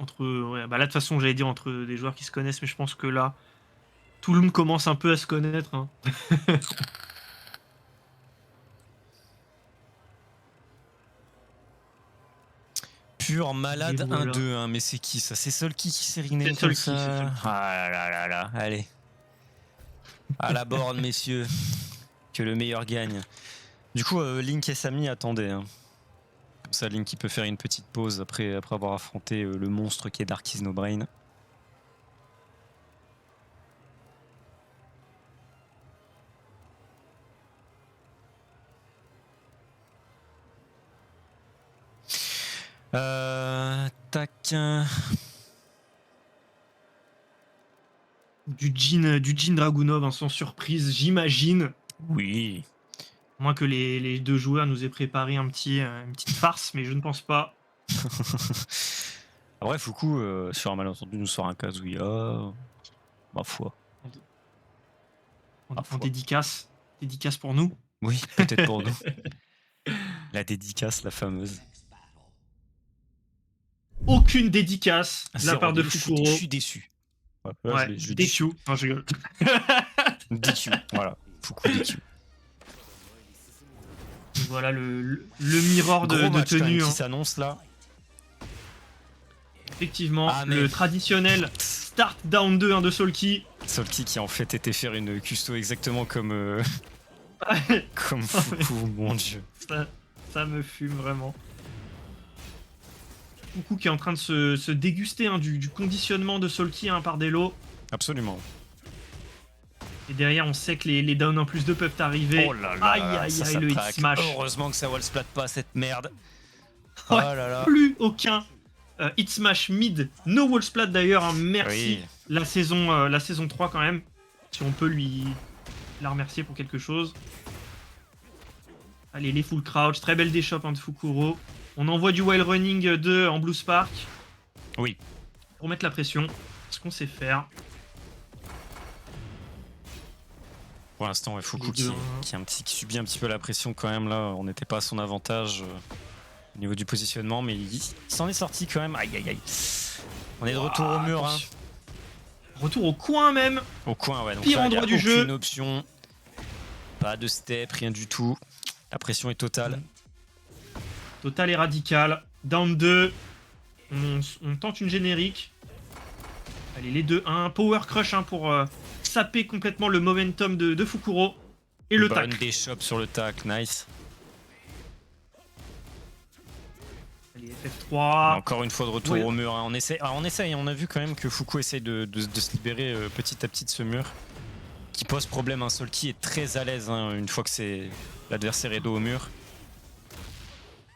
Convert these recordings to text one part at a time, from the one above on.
entre ouais, bah là de toute façon j'allais dire entre des joueurs qui se connaissent, mais je pense que là tout le monde commence un peu à se connaître. Hein. Pur Et malade voilà. 1-2, hein, mais c'est qui ça? C'est Solki qui s'est rename C'est comme Solki, c'est ça? Solki. Ah là là là, allez. À la borne, messieurs. Que le meilleur gagne. Du coup, Link et Samy attendaient. Hein. Comme ça, Link il peut faire une petite pause après avoir affronté le monstre qui est Dark is No Brain. Tac. Du Jhin Dragunov, hein, sans surprise, j'imagine. Oui. À moins que les deux joueurs nous aient préparé une petite farce, mais je ne pense pas. Après, Fuku, sur un malentendu, nous sort un Kazuya. Ma foi. En dédicace. Dédicace pour nous. Oui, peut-être pour nous. La dédicace, la fameuse. Aucune dédicace de la part de Fukuro. Je suis déçu. Ouais, déçu. Non, je rigole. DQ, voilà. Fuku DQ. Voilà le mirror de tenue. Qui s'annonce là. Effectivement, le traditionnel start down 2 de Solki. Solki qui en fait était faire une custo exactement comme comme Fuku, mon dieu. Ça me fume vraiment. Fuku qui est en train de se déguster du conditionnement de Solki par des lots. Absolument. Et derrière, on sait que les down 1+2 peuvent arriver. Oh là là, aïe, le hit smash. Heureusement que ça wall splat pas cette merde. Ouais, oh là là. Plus aucun hit smash mid, no wall splat d'ailleurs. Hein, merci. Oui. La saison 3 quand même. Si on peut la remercier pour quelque chose. Allez, les full crouch, très belle déshop de Fukuro. On envoie du wild running 2 en Blue Spark. Oui. Pour mettre la pression. Ce qu'on sait faire. Pour l'instant, ouais, Fuku qui subit un petit peu la pression quand même là. On n'était pas à son avantage au niveau du positionnement, mais il s'en est sorti quand même. Aïe aïe aïe. On est de retour au mur. Hein. Retour au coin même. Au coin, ouais. Donc pire là, endroit du jeu. Aucune option. Pas de step, rien du tout. La pression est totale. Totale et radicale. Down 2. On tente une générique. Allez, les deux. Un power crush pour saper complètement le momentum de Fukuro. Et le tac. Bonne déshop sur le tac, nice. Allez, FF3. Encore une fois de retour au mur. Hein. On essaye. On a vu quand même que Fuku essaye de se libérer petit à petit de ce mur. Qui pose problème. Solki est très à l'aise une fois que l'adversaire est dos au mur.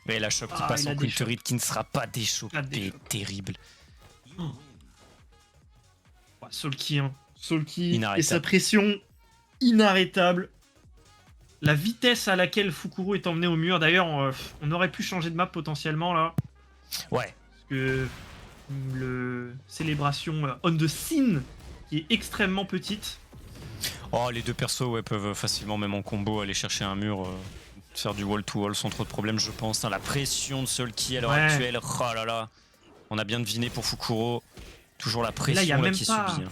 Mais la choc qui passe en counter qui ne sera pas déchopé. Terrible. Solki, Solki et sa pression inarrêtable. La vitesse à laquelle Fukuro est emmené au mur. D'ailleurs, on aurait pu changer de map potentiellement là. Ouais. Parce que célébration on the scene qui est extrêmement petite. Oh, les deux persos peuvent facilement, même en combo, aller chercher un mur, faire du wall-to-wall sans trop de problèmes, je pense. Hein, la pression de Solki à l'heure actuelle, oh là là. On a bien deviné pour Fukuro. Toujours la pression là, qui subit. Hein.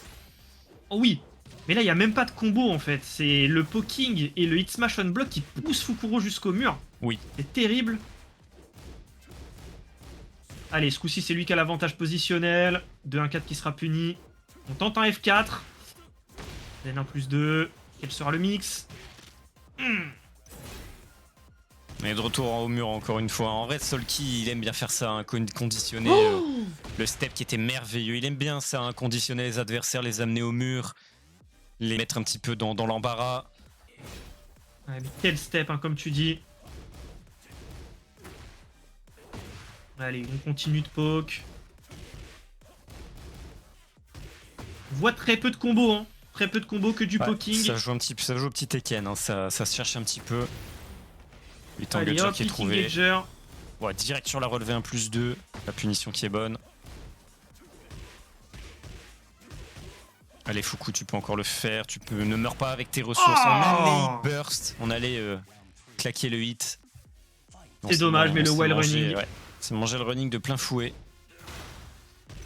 Oh oui, mais là, il n'y a même pas de combo en fait. C'est le poking et le hit smash on block qui poussent Fukuro jusqu'au mur. Oui. C'est terrible. Allez, ce coup-ci, c'est lui qui a l'avantage positionnel. 2-1-4 qui sera puni. On tente un F4. N1+2. Quel sera le mix? On est de retour au mur encore une fois. En vrai, Solki, il aime bien faire ça, hein, conditionner le step qui était merveilleux. Il aime bien ça, hein, conditionner les adversaires, les amener au mur, les mettre un petit peu dans l'embarras. Ouais, mais quel step, comme tu dis. Allez, on continue de poke. On voit très peu de combos, hein. Très peu de combos, que du poking. Ça joue au petit Tekken, hein. Ça se cherche un petit peu. 8 engager qui est trouvé. Ouais, direct sur la relevée 1+2. La punition qui est bonne. Allez, Fuku, tu peux encore le faire. Ne meurs pas avec tes ressources. On allait burst. On allait claquer le hit. C'est dommage, mais le wild running. Ouais. C'est manger le running de plein fouet.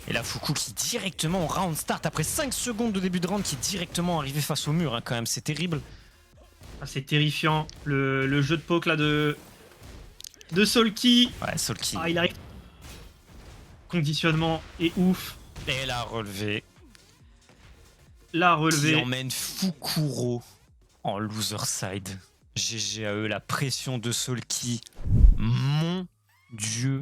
Et là, Fuku qui directement au round start, après 5 secondes de début de round, qui est directement arrivé face au mur, hein, quand même, c'est terrible. Ah, c'est terrifiant, le jeu de poke là de Solki. Ouais, Solki. Ah, il arrive. Conditionnement est ouf. Et la relevée. La Qui relevée. emmène Fukuro en loser side. GG à eux, la pression de Solki. Mon Dieu.